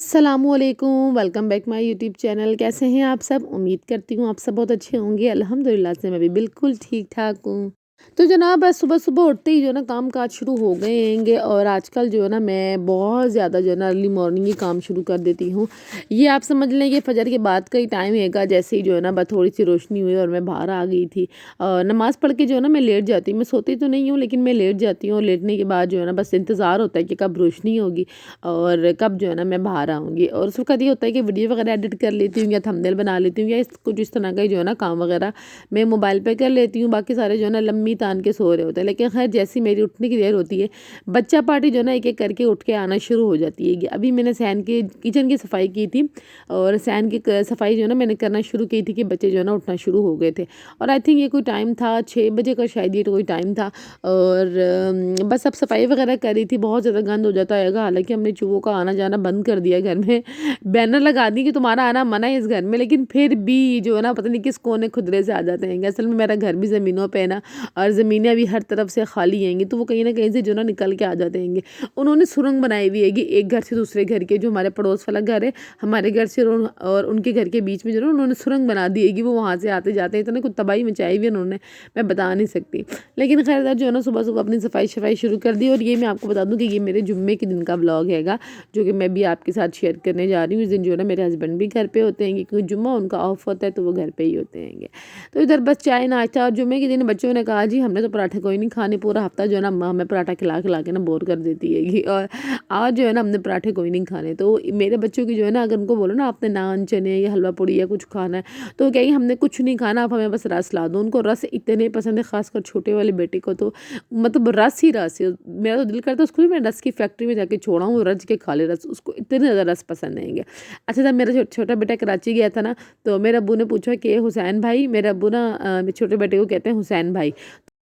अस्सलामुअलैकुम, welcome back my YouTube channel. कैसे हैं आप सब? उम्मीद करती हूँ आप सब बहुत अच्छे होंगे। अल्हम्दुलिल्लाह से मैं भी बिल्कुल ठीक ठाक हूँ। तो जनाब बस सुबह सुबह उठते ही जो है ना काम काज शुरू हो गए हैंगे, और आजकल जो है ना मैं बहुत ज़्यादा जो है ना अर्ली मॉर्निंग ही काम शुरू कर देती हूँ। ये आप समझ लें कि फजर के बाद का ही टाइम हैगा। जैसे ही जो है ना बस थोड़ी सी रोशनी हुई और मैं बाहर आ गई थी, नमाज़ पढ़ के जो है ना मैं लेट जाती हूँ। मैं सोती तो नहीं हूँ, लेकिन मैं लेट जाती हूँ, और लेटने के बाद जो है ना बस इंतज़ार होता है कि कब रोशनी होगी और कब जो है ना मैं बाहर आऊँगी। और उस वक़्त ये होता है कि वीडियो वगैरह एडिट कर लेती हूँ, या थंबनेल बना लेती हूँ, या कुछ इस तरह का ही जो है ना काम वगैरह मैं मोबाइल पे कर लेती हूँ। बाकी सारे जो है ना लम्बी तान के सो रहे होते हैं। लेकिन खैर जैसी मेरी उठने की देर होती है, बच्चा पार्टी जो है ना एक एक करके उठ के आना शुरू हो जाती है। अभी मैंने सैन के किचन की सफाई की थी, और सैन की सफाई जो है ना मैंने करना शुरू की थी कि बच्चे जो है ना उठना शुरू हो गए थे। और आई थिंक ये कोई टाइम था 6 बजे का, शायद ये कोई टाइम था। और बस अब सफाई वगैरह कर रही थी। बहुत ज़्यादा गंद हो जाता है, हालांकि हमने चूहों का आना जाना बंद कर दिया घर में। बैनर लगा दी कि तुम्हारा आना मना है इस घर में, लेकिन फिर भी जो है ना पता नहीं किस कोने खुदरे से आ जाते हैं। असल में मेरा घर भी ज़मीनों पे है ना, और ज़मीनें अभी हर तरफ से खाली हैंगी, तो वो कहीं ना कहीं से जो ना निकल के आ जाते हैंगे। उन्होंने सुरंग बनाई हुई हैगी एक घर से दूसरे घर के, जो हमारे पड़ोस वाला घर है हमारे घर से और उनके घर के बीच में जो ना उन्होंने सुरंग बना दी हैगी। वो वहाँ से आते जाते हैं, इतने कुछ तबाही मचाई हुई उन्होंने, मैं बता नहीं सकती। लेकिन खैर जो है ना सुबह सुबह अपनी सफाई शफाई शुरू कर दी। और ये मैं आपको बता दूं कि ये मेरे जुम्मे के दिन का व्लॉग हैगा, जो कि मैं भी आपके साथ शेयर करने जा रही हूँ। इस दिन जो है ना मेरे हस्बैंड भी घर पे होते हैं, क्योंकि जुम्मा उनका ऑफ होता है, तो वो घर पे ही होते हैं। तो इधर बस चाय नाश्ता, और जुम्मे के दिन बच्चों ने कहा जी हमने तो पराठे कोई नहीं खाने, पूरा हफ्ता जो है ना अम्मा हमें पराठा खिला खिला के ना बोर कर देती है। और आज जो है ना हमने पराठे कोई नहीं खाने। तो मेरे बच्चों की जो है ना, अगर उनको बोलो ना आपने नान चने या हलवा पूड़ी या कुछ खाना है, तो वो कहेंगे हमने कुछ नहीं खाना, आप हमें बस रस ला दो। उनको रस इतने पसंद है, खासकर छोटे वाले बेटे को तो मतलब रस ही रस है। मेरा तो दिल करता है उसको भी मैं रस की फैक्ट्री में जाके छोड़ा हूँ, रज के खा ले रस, उसको इतने ज़्यादा रस पसंद आएंगे। अच्छा, जब मेरा छोटा बेटा कराची गया था ना, तो मेरे अब्बू ने पूछा कि हुसैन भाई, मेरे अब्बू ना मेरे छोटे बेटे को कहते हैं हुसैन भाई।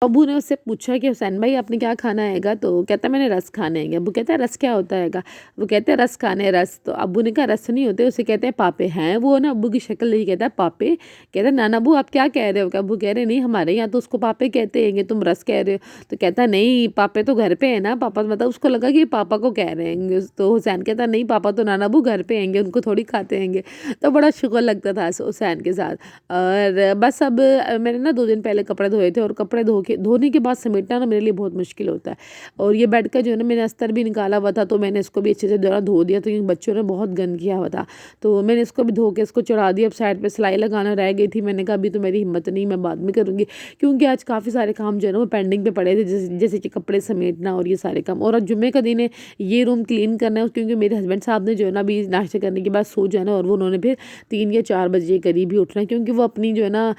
अब्बू ने उससे पूछा कि हुसैन भाई आपने क्या खाना हैगा, तो कहता मैंने रस खाने हैंगे। अब्बू कहता है रस क्या होता हैगा? वो कहते हैं रस खाने रस। तो अब्बू ने कहा रस नहीं होते, उसे कहते हैं पापे। हैं वो ना अब्बू की शक्ल नहीं, कहता है पापे। कहता है नाना अब्बू आप क्या कह रहे हो? क्या अब्बू कह रहे नहीं हमारे यहाँ तो उसको पापे कहते हैंगे, तुम रस कह रहे हो। तो कहता है नहीं पापे तो घर पे है ना, पापा मतलब उसको लगा कि पापा को कह रहे हैं। तो हुसैन कहता नहीं पापा तो नाना अब्बू घर पे हैंगे, उनको थोड़ी खाते हैंगे। तो बड़ा शुक्र लगता था हुसैन के साथ। और बस अब मैंने ना 2 दिन पहले कपड़े धोए थे, और कपड़े धोने के बाद समेटना ना मेरे लिए बहुत मुश्किल होता है। और ये बेड का जो है ना मैंने अस्तर भी निकाला हुआ था, तो मैंने इसको भी अच्छे से जरा धो दिया, तो क्योंकि बच्चों ने बहुत गंद किया हुआ था, तो मैंने इसको भी धो के इसको चढ़ा दिया। अब साइड पे सिलाई लगाना रह गई थी, मैंने कहा अभी तो मेरी हिम्मत नहीं, मैं बाद में करूँगी, क्योंकि आज काफ़ी सारे काम जो है ना वो पेंडिंग पे पड़े थे, जैसे कि कपड़े समेटना और ये सारे काम। और आज जुम्मे का दिन है, ये रूम क्लीन करना है, क्योंकि मेरे हस्बैंड साहब ने जो है ना अभी नाश्ते करने के बाद सो जाना, और वो उन्होंने फिर 3 या 4 बजे के करीब ही उठना है, क्योंकि वो अपनी जो है ना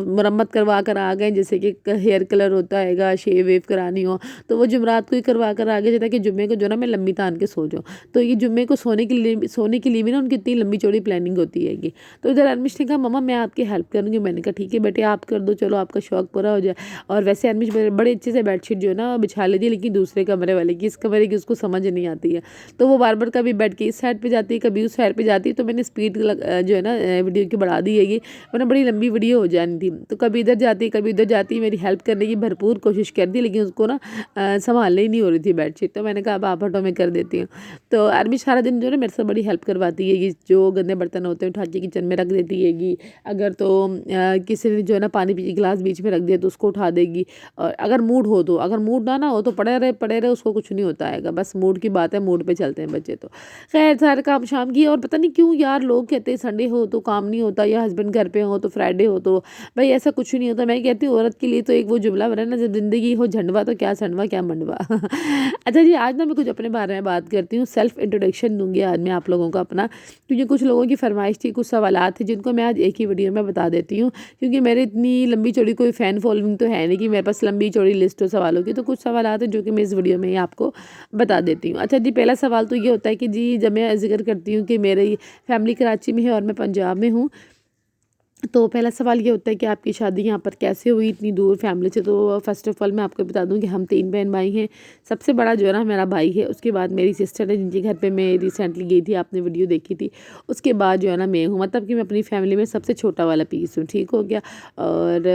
मरम्मत करवा कर आ गए। जैसे कि हेयर कलर होता हैगा, शेव वेव करानी हो, तो वो जुमरात को ही करवा कर आ गए, जैसे कि जुम्मे को जो ना मैं लंबी तान के सो जाऊँ। तो ये जुम्मे को सोने के लिए भी ना उनकी इतनी लंबी चौड़ी प्लानिंग होती हैगी। तो इधर अनमिश ने कहा मम्मा मैं आपकी हेल्प करूँगी। मैंने कहा ठीक है बेटे आप कर दो, चलो आपका शौक पूरा हो जाए। और वैसे अनमिश बड़े अच्छे से बेडशीट जो है ना बिछा लेती है, लेकिन दूसरे कमरे वाले की, इस कमरे की उसको समझ नहीं आती है। तो वो बार बार कभी बेड की इस साइड पे जाती है, कभी उस साइड पे जाती है। तो मैंने स्पीड जो है ना वीडियो की बढ़ा दी है, वरना बड़ी लंबी वीडियो हो जानी थी। तो कभी इधर जाती कभी उधर जाती, मेरी हेल्प करने की भरपूर कोशिश कर दी, लेकिन उसको ना संभालने ही नहीं हो रही थी बेडशीट। तो मैंने कहा अब आप हटो मैं कर देती हूँ। तो आर्मी सारा दिन जो है ना मेरे से बड़ी हेल्प करवाती है। ये जो गंदे बर्तन होते हैं उठा के किचन में रख देती हैगी। अगर तो किसी ने जो है ना पानी पी गिलास बीच में रख दिया तो उसको उठा देगी। और अगर मूड हो तो, अगर मूड ना हो तो पड़े रहे उसको कुछ नहीं होता है। बस मूड की बात है, मूड पे चलते हैं बच्चे। तो खैर सारे काम शाम की। और पता नहीं क्यों यार लोग कहते हैं संडे हो तो काम नहीं होता, या हस्बैंड घर पे हो तो फ्राइडे हो तो, भाई ऐसा कुछ नहीं होता। मैं कहती हूँ औरत के लिए तो एक वो जुमला बना ना, जब जिंदगी हो झंडवा तो क्या संडवा क्या मंडवा। अच्छा जी, आज ना मैं कुछ अपने बारे में बात करती हूँ। सेल्फ इंट्रोडक्शन दूंगी आज मैं आप लोगों को अपना, क्योंकि कुछ लोगों की फरमाइश थी, कुछ सवालात थे जिनको मैं आज एक ही वीडियो में बता देती हूँ। क्योंकि मेरे इतनी लंबी चौड़ी कोई फ़ैन फॉलोइंग तो है नहीं कि मेरे पास लंबी चौड़ी लिस्ट हो सवालों की। तो कुछ सवालात हैं जो कि मैं इस वीडियो में ही आपको बता देती हूँ। अच्छा जी, पहला सवाल तो ये होता है कि जी जब मैं जिक्र करती हूँ कि मेरी फैमिली कराची में है और मैं पंजाब में हूँ, तो पहला सवाल ये होता है कि आपकी शादी यहाँ पर कैसे हुई इतनी दूर फैमिली से। तो फ़र्स्ट ऑफ़ ऑल मैं आपको बता दूँ कि हम 3 बहन भाई हैं। सबसे बड़ा जो है ना मेरा भाई है, उसके बाद मेरी सिस्टर है जिनके घर पे मैं रिसेंटली गई थी, आपने वीडियो देखी थी। उसके बाद जो है ना मैं हूँ, मतलब कि मैं अपनी फैमिली में सबसे छोटा वाला पीस हूँ, ठीक हो गया। और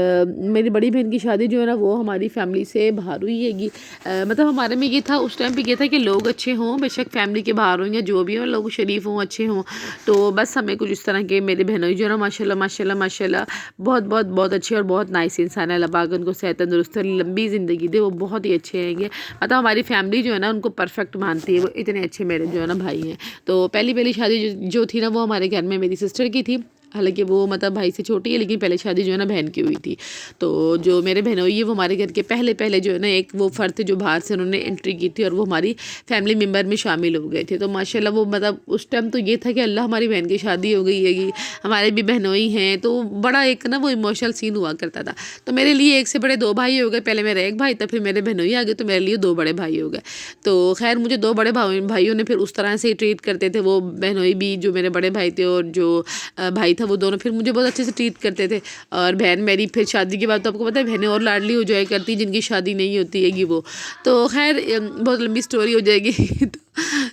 मेरी बड़ी बहन की शादी जो है ना वो हमारी फैमिली से बाहर हुई हैगी। मतलब हमारे में ये था, उस टाइम पर ये था कि लोग अच्छे हों, बेशक फैमिली के बाहर हों या जो भी हों, लोग शरीफ हों, अच्छे हों। तो बस हमें कुछ इस तरह के मेरे बहनोई जो है ना माशाल्लाह माशाल्लाह माशाल्लाह बहुत बहुत बहुत अच्छे और बहुत नाइस इंसान है। अल्लाह पाक उनको सेहत तंदुरुस्त और लंबी ज़िंदगी दे, वो बहुत ही अच्छे हैंगे। मतलब हमारी फैमिली जो है ना उनको परफेक्ट मानती है, वो इतने अच्छे मेरे जो है ना भाई हैं। तो पहली पहली शादी जो थी ना वो हमारे घर में मेरी सिस्टर की थी। हालांकि वो मतलब भाई से छोटी है, लेकिन पहले शादी जो है ना बहन की हुई थी। तो जो मेरे बहनोई है वो हमारे घर के पहले पहले जो है ना एक वो फ़र्द थे जो बाहर से उन्होंने एंट्री की थी और वो हमारी फैमिली मेम्बर में शामिल हो गए थे। तो माशाल्लाह वो मतलब उस टाइम तो ये था कि अल्लाह हमारी बहन की शादी हो गई है, हमारे भी बहनोई हैं। तो बड़ा एक ना वो इमोशनल सीन हुआ करता था। तो मेरे लिए एक से बड़े 2 भाई हो गए, पहले मेरा एक भाई था, फिर मेरे बहनोई आ गए, तो मेरे लिए 2 बड़े भाई हो गए। तो खैर मुझे 2 बड़े भाइयों ने फिर उस तरह से ही ट्रीट करते थे। वो बहनोई भी जो मेरे बड़े भाई थे और जो भाई था वो दोनों फिर मुझे बहुत अच्छे से ट्रीट करते थे। और बहन मेरी फिर शादी के बाद तो आपको पता है बहनें और लाडली हो जाया करती जिनकी शादी नहीं होती हैगी वो। तो खैर बहुत लंबी स्टोरी हो जाएगी।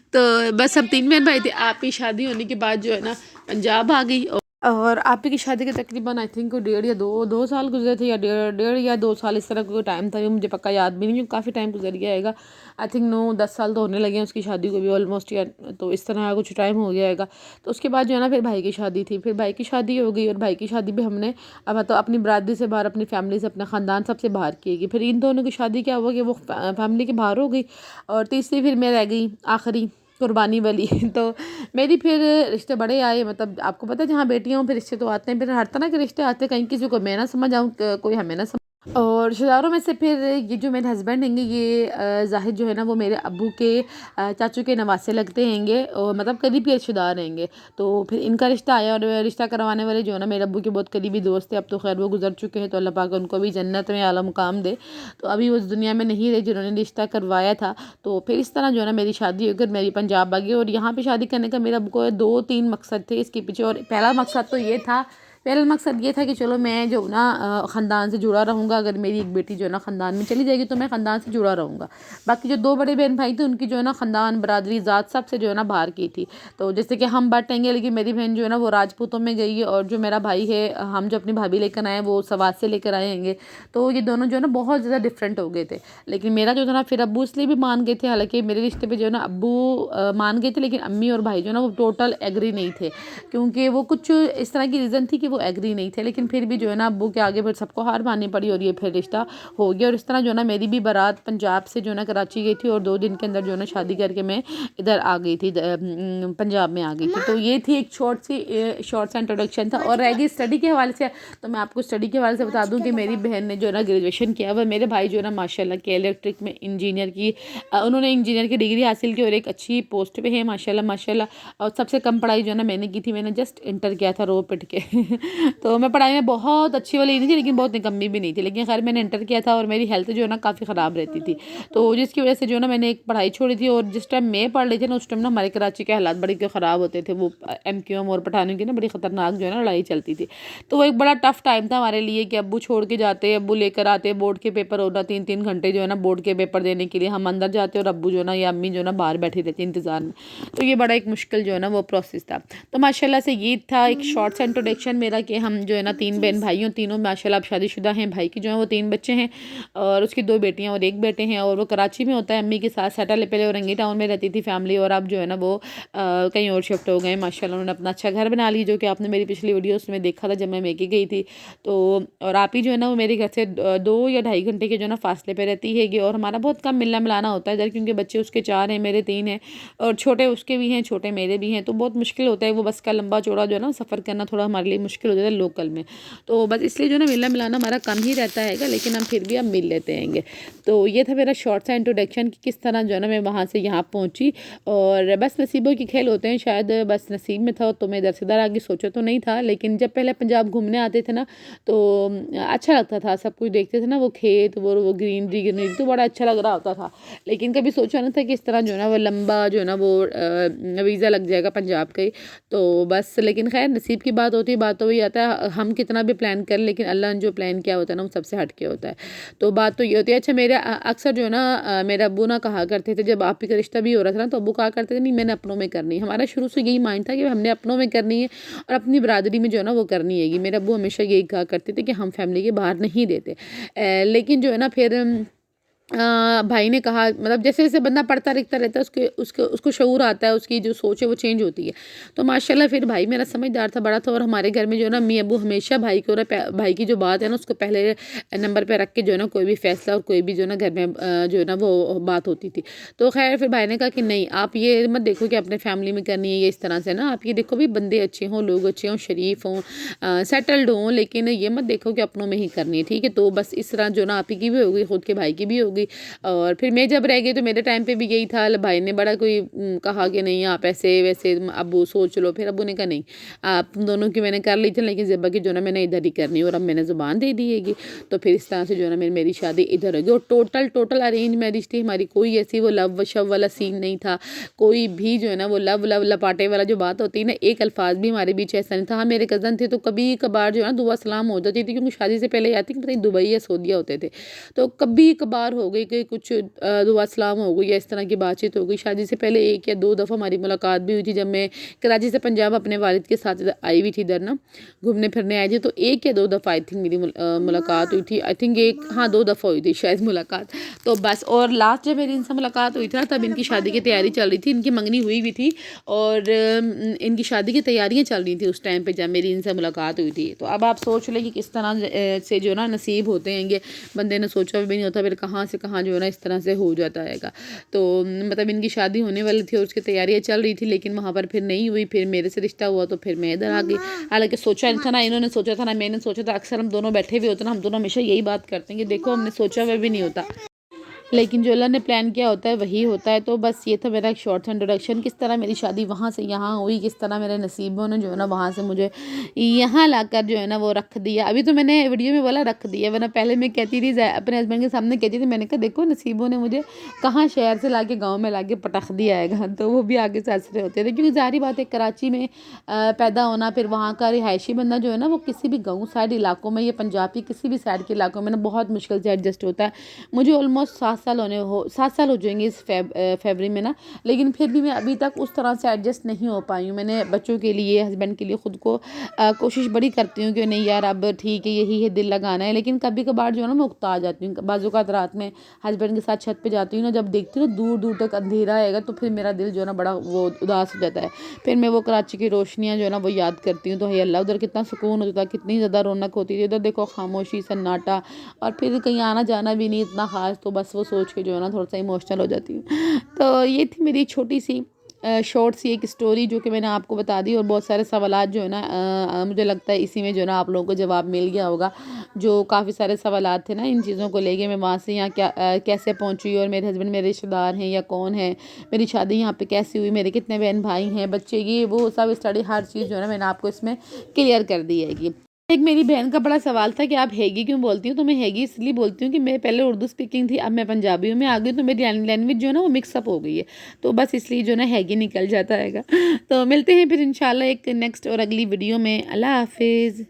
तो बस हम 3 बहन भाई थे। आपकी शादी होने के बाद जो है ना पंजाब आ गई और आप ही की शादी के तकरीबन आई थिंक 1.5 या 2 साल गुजरे थे, या 1.5 या 2 साल इस तरह कोई टाइम था, ये मुझे पक्का याद भी नहीं क्योंकि काफ़ी टाइम गुजर गया है। आई थिंक 9-10 साल तो होने लगे हैं उसकी शादी को भी ऑलमोस्ट, या तो इस तरह कुछ टाइम हो गया है। तो उसके बाद जो है ना फिर भाई की शादी थी, फिर भाई की शादी हो गई और भाई की शादी भी हमने अब तो अपनी बरादरी से बाहर, अपनी फैमिली से, अपना ख़ानदान सबसे बाहर की गई। फिर इन दोनों की शादी क्या हुआ कि वो फैमिली के बाहर हो गई और तीसरी फिर मैं रह गई आखिरी कुर्बानी वाली। तो मेरी फिर रिश्ते बड़े आए, मतलब आपको पता है जहाँ बेटियाँ हों फिर रिश्ते तो आते हैं, फिर हर तरह के रिश्ते आते हैं, कहीं किसी को मैं ना समझ आऊँ, कोई हमें ना समझ। और रिश्तेदारों में से फिर ये जो मेरे हस्बैंड हैंगे ये जाहिद जो है ना वो मेरे अब्बू के चाचू के नवासे लगते हैंगे और मतलब करीबी रिश्तेदार हैंगे। तो फिर इनका रिश्ता आया और रिश्ता करवाने वाले जो है ना मेरे अब्बू के बहुत करीबी दोस्त थे। अब तो खैर वो गुजर चुके हैं, तो अल्लाह पाक उनको भी जन्नत में आला मुकाम दे। तो अभी वो इस दुनिया में नहीं रहे जिन्होंने रिश्ता करवाया था। तो फिर इस तरह जो है ना मेरी शादी होकर मेरी पंजाब आ गई और यहाँ पे शादी करने का मेरा अब्बू को 2-3 मकसद थे इसके पीछे। और पहला मकसद तो ये था, पहला मकसद ये था कि चलो मैं जो ना ख़ानदान से जुड़ा रहूँगा, अगर मेरी एक बेटी जो है ना ख़ानदान में चली जाएगी तो मैं ख़ानदान से जुड़ा रहूँगा। बाकी जो 2 बड़े बहन भाई थे उनकी जो है ना ख़ानदान बरादरी ज़ात सब से जो है ना बाहर की थी। तो जैसे कि हम बाँटेंगे, लेकिन मेरी बहन जो है ना वो राजपूतों में गई है और जो मेरा भाई है, हम जो अपनी भाभी लेकर आए वो सवात से लेकर आए हैंगे। तो ये दोनों जो है ना बहुत ज़्यादा डिफरेंट हो गए थे। लेकिन मेरा जो था ना फिर अब्बू इसलिए भी मान गए थे, हालाँकि मेरे रिश्ते पे जो है ना अब्बू मान गए थे, लेकिन अम्मी और भाई जो है ना वो टोटल एग्री नहीं थे, क्योंकि वो कुछ इस तरह की रीज़न थी कि वो एग्री नहीं थे। लेकिन फिर भी जो है ना अब्बू के आगे फिर सबको हार माननी पड़ी और ये फिर रिश्ता हो गया। और इस तरह जो है ना मेरी भी बारात पंजाब से जो है ना कराची गई थी और 2 दिन के अंदर जो है ना शादी करके मैं इधर आ गई थी, पंजाब में आ गई थी। तो ये थी एक शॉर्ट सा इंट्रोडक्शन था। और रह गई स्टडी के हवाले से, तो मैं आपको स्टडी के हवाले से बता दूँ कि मेरी बहन ने जो है ना ग्रेजुएशन किया हुआ, मेरे भाई जो है ना माशाल्लाह के इलेक्ट्रिक में इंजीनियर की उन्होंने इंजीनियर की डिग्री हासिल की और एक अच्छी पोस्ट पे है माशाल्लाह माशाल्लाह। और सबसे कम पढ़ाई जो है ना मैंने की थी, मैंने जस्ट इंटर किया था रो पिट के। तो मैं पढ़ाई में बहुत अच्छी वाली नहीं थी लेकिन बहुत निकम्मी भी नहीं थी, लेकिन खैर मैंने इंटर किया था और मेरी हेल्थ जो है ना काफ़ी ख़राब रहती थी, तो जिसकी वजह से जो है ना मैंने एक पढ़ाई छोड़ी थी। और जिस टाइम मैं पढ़ रही थी ना उस टाइम ना हमारे कराची के हालात बड़े ख़राब होते थे, वो MQM और पठानों की ना बड़ी ख़तरनाक जो है ना लड़ाई चलती थी। तो वो एक बड़ा टफ टाइम था हमारे लिए कि अब्बू छोड़ के जाते, अब्बू लेकर आते, बोर्ड के पेपर होना 3-3 घंटे जो है ना बोर्ड के पेपर देने के लिए हम अंदर जाते और अब्बू जो है ना या अम्मी जो है ना बाहर बैठी रहती इंतज़ार में। तो ये बड़ा एक मुश्किल जो है ना वो प्रोसेस था। तो माशाल्लाह से ये था एक शॉर्ट सा इंट्रोडक्शन मेरा कि हम जो है ना 3 बहन भाई हूँ, तीनों माशाल्लाह अब शादीशुदा हैं। भाई की जो है वो 3 बच्चे हैं और उसकी 2 बेटियाँ और 1 बेटे हैं और वो कराची में होता है, अम्मी के साथ सेटल है। पहले औरंगी टाउन में रहती थी फैमिली और अब जो है ना वो कहीं और शिफ्ट हो गए माशाल्लाह। उन्होंने अपना अच्छा घर बना ली, जो कि आपने मेरी पिछली वीडियोस में देखा था जब मैं मेके गई थी। तो और आप ही जो है ना वो मेरे घर से 2 या 2.5 घंटे के जो है ना फासले पे रहती हैगी और हमारा बहुत कम मिलना मिलाना होता है इधर, क्योंकि बच्चे उसके 4 हैं, मेरे 3 हैं और छोटे उसके भी हैं, छोटे मेरे भी हैं। तो बहुत मुश्किल होता है वो बस का लंबा चौड़ा जो है ना सफ़र करना थोड़ा हमारे लिए मुश्किल हो जाता है लोकल में। तो बस इसलिए जो है ना मिलना मिलाना हमारा कम ही रहता है, लेकिन हम फिर भी हम मिल लेते हैंगे। तो ये था मेरा शॉर्ट सा इंट्रोडक्शन कि किस तरह जो है ना मैं वहाँ से यहाँ पहुँची। और बस नसीबों की खेल होते हैं, शायद बस नसीब में था तो मैं इधर से इधर आगे सोचा तो नहीं था। लेकिन जब पहले पंजाब घूमने आते थे ना तो अच्छा लगता था, सब कुछ देखते थे ना, वो खेत वो ग्रीनरी तो बड़ा अच्छा लग रहा होता था। लेकिन कभी सोचा ना था कि इस तरह जो है ना वो लंबा जो है ना वो वीज़ा लग जाएगा पंजाब का ही। तो बस लेकिन खैर नसीब की बात होती है, बात तो वही आता है, हम कितना भी प्लान कर लेकिन अल्लाह ने जो प्लान किया होता है ना वो सबसे हट के होता है। तो बात तो ये होती है। अच्छा मेरा अक्सर जो है ना मेरे अब्बू ना कहा करते थे, जब आप ही का रिश्ता भी हो रहा था ना तो अब्बू कहा करते थे नहीं मैंने अपनों में करनी है। हमारा शुरू से यही माइंड था कि हमने अपनों में करनी है और अपनी बरादरी में जो है ना वो करनी है। मेरे अब्बू हमेशा यही कहा करते थे कि हम फैमिली के बाहर नहीं देते। लेकिन जो है ना फिर भाई ने कहा, मतलब जैसे जैसे बंदा पढ़ता लिखता रहता है उसके उसके उसको शऊर आता है, उसकी जो सोच है वो चेंज होती है। तो माशाल्लाह फिर भाई मेरा समझदार था, बड़ा था, और हमारे घर में जो है ना मियाँ अब्बू हमेशा भाई को भाई की जो बात है ना उसको पहले नंबर पे रख के जो है ना कोई भी फैसला और कोई भी जो है ना घर में जो है ना वो बात होती थी। तो खैर फिर भाई ने कहा कि नहीं आप ये मत देखो कि अपने फैमिली में करनी है ये इस तरह से ना, आप ये देखो भी बंदे अच्छे हों, लोग अच्छे हों, शरीफ हों, सेटल्ड हों, लेकिन ये मत देखो कि अपनों में ही करनी है, ठीक है। तो बस इस तरह जो ना आप ही की भी होगी, खुद के भाई की भी होगी। और फिर मैं जब रह गई तो मेरे टाइम पे भी यही था। भाई ने बड़ा कोई कहा कि नहीं आप ऐसे वैसे अब्बू सोच लो। फिर अब्बू ने कहा नहीं आप तुम दोनों की मैंने कर ली थी, लेकिन ज़िब्बा की जो ना मैंने इधर ही करनी और अब मैंने ज़ुबान दे दी हैगी। तो फिर इस तरह से जो है ना मेरी शादी इधर होगी। और टोटल अरेंज मैरिज थी हमारी, कोई ऐसी वो लव शव वाला सीन नहीं था, कोई भी जो है ना वो लव लपाटे वाला जो बात होती है ना, एक अल्फाज भी हमारे बीच ऐसा नहीं था। हाँ मेरे कज़न थे तो कभी कभार जो है ना दुआ सलाम हो जाती थी, क्योंकि शादी से पहले आती कि पता नहीं दुबई या सऊदीया होते थे, तो कभी कभार हो गई कि कुछ दुआ सलाम हो गई या इस तरह की बातचीत हो गई। शादी से पहले 1 या 2 दफ़ा हमारी मुलाकात भी हुई थी, जब मैं कराची से पंजाब अपने वालिद के साथ आई हुई थी इधर ना घूमने फिरने आई थी। तो 1 या 2 दफ़ा आई थिंक मेरी मुलाकात हुई थी। आई थिंक 2 दफ़ा हुई थी शायद मुलाकात। तो बस, और लास्ट जब मेरी इनसे मुलाकात हुई थी ना तब इनकी शादी की तैयारी चल रही थी, इनकी मंगनी हुई भी थी और इनकी शादी की तैयारियाँ चल रही थी उस टाइम पर जब मेरी इनसे मुलाकात हुई थी। तो अब आप सोच लें कि किस तरह से जो ना नसीब होते हैं, ये बंदे ने सोचा भी नहीं होता फिर कहाँ से कहाँ जो है ना इस तरह से हो जाता है। तो मतलब इनकी शादी होने वाली थी और उसकी तैयारियां चल रही थी, लेकिन वहाँ पर फिर नहीं हुई। फिर मेरे से रिश्ता हुआ तो फिर मैं इधर आ गई। हालांकि सोचा नहीं था ना इन्होंने सोचा था ना मैंने सोचा था। अक्सर हम दोनों बैठे हुए होते ना, हम दोनों हमेशा यही बात करते हैं कि देखो हमने सोचा हुआ भी नहीं होता, लेकिन जो अल्लाह ने प्लान किया होता है वही होता है। तो बस ये था मेरा एक शॉर्ट इंट्रोडक्शन, किस तरह मेरी शादी वहाँ से यहाँ हुई, किस तरह मेरे नसीबों ने जो है ना वहाँ से मुझे यहाँ लाकर जो है ना वो रख दिया। अभी तो मैंने वीडियो में बोला रख दिया, वरना पहले मैं कहती थी अपने हस्बैंड के सामने कहती थी, मैंने कहा देखो नसीबों ने मुझे कहाँ शहर से ला के गाँव में ला के पटख दिया है। तो वो भी आगे से हंस रहे होते थे, क्योंकि ज़ाहिर बात है कराची में पैदा होना, फिर वहाँ का रिहायशी बंदा जो है ना वो किसी भी गाँव साइड इलाकों में या पंजाब की किसी भी साइड के इलाकों में ना बहुत मुश्किल से एडजस्ट होता है। मुझे ऑलमोस्ट 7 साल हो जाएंगे इस फरवरी में ना, लेकिन फिर भी मैं अभी तक उस तरह से एडजस्ट नहीं हो पाई हूँ। मैंने बच्चों के लिए, हस्बैंड के लिए, ख़ुद को कोशिश बड़ी करती हूँ कि नहीं यार अब ठीक है यही है, दिल लगाना है, लेकिन कभी कभार जो है ना मैं उकता आ जाती हूँ। बाज़-औक़ात रात में हस्बैंड के साथ छत पे जाती हूँ ना, जब देखती हूँ ना दूर दूर तक अंधेरा आएगा तो फिर मेरा दिल जो है ना बड़ा वो उदास हो जाता है। फिर मैं वो कराची की रोशनियाँ जो है ना वो याद करती हूँ, तो हे अल्लाह उधर कितना सुकून होता था, कितनी ज़्यादा रौनक होती थी। इधर देखो खामोशी, सन्नाटा, और फिर कहीं आना जाना भी नहीं इतना ख़ास। तो बस वो सोच के जो है ना थोड़ा सा इमोशनल हो जाती हूँ। तो ये थी मेरी छोटी सी शॉर्ट सी एक स्टोरी जो कि मैंने आपको बता दी, और बहुत सारे सवालात जो है ना मुझे लगता है इसी में जो है ना आप लोगों को जवाब मिल गया होगा। जो काफ़ी सारे सवालात थे ना इन चीज़ों को लेके, मैं वहाँ से यहाँ कैसे पहुँची और मेरे हस्बैंड मेरे रिश्तेदार हैं या कौन है, मेरी शादी यहाँ पे कैसे हुई, मेरे कितने बहन भाई हैं, बच्चे, ये वो सब स्टडी, हर चीज़ जो है ना मैंने आपको इसमें क्लियर कर दी है। एक मेरी बहन का बड़ा सवाल था कि आप हैगी क्यों बोलती हूँ, तो मैं हैगी इसलिए बोलती हूँ कि मैं पहले उर्दू स्पीकिंग थी, अब मैं पंजाबी हूँ, मैं आ गई तो मेरी लैंग्वेज जो है ना वो मिक्सअप हो गई है, तो बस इसलिए जो है ना हैगी निकल जाता है। तो मिलते हैं फिर इंशाल्लाह एक नेक्स्ट और अगली वीडियो में। अल्लाह हाफिज़।